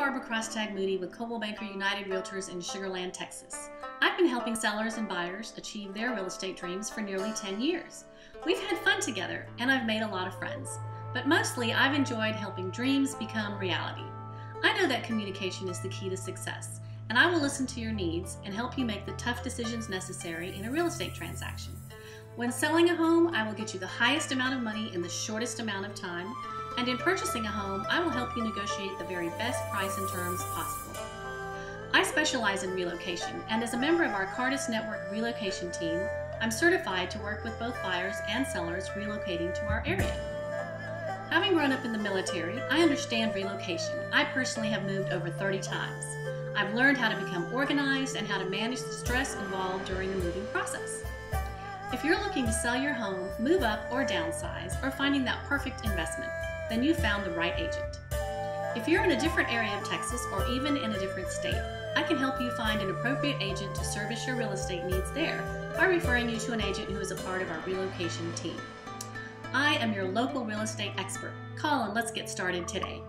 Barbara Crosstag Moody with Coldwell Banker United Realtors in Sugar Land, Texas. I've been helping sellers and buyers achieve their real estate dreams for nearly 10 years. We've had fun together, and I've made a lot of friends. But mostly, I've enjoyed helping dreams become reality. I know that communication is the key to success, and I will listen to your needs and help you make the tough decisions necessary in a real estate transaction. When selling a home, I will get you the highest amount of money in the shortest amount of time, and in purchasing a home, I will help you negotiate the very best price and terms possible. I specialize in relocation, and as a member of our Cardis Network relocation team, I'm certified to work with both buyers and sellers relocating to our area. Having grown up in the military, I understand relocation. I personally have moved over 30 times. I've learned how to become organized and how to manage the stress involved during the moving process. If you're looking to sell your home, move up or downsize, or finding that perfect investment, then you found the right agent. If you're in a different area of Texas or even in a different state, I can help you find an appropriate agent to service your real estate needs there by referring you to an agent who is a part of our relocation team. I am your local real estate expert. Call and let's get started today.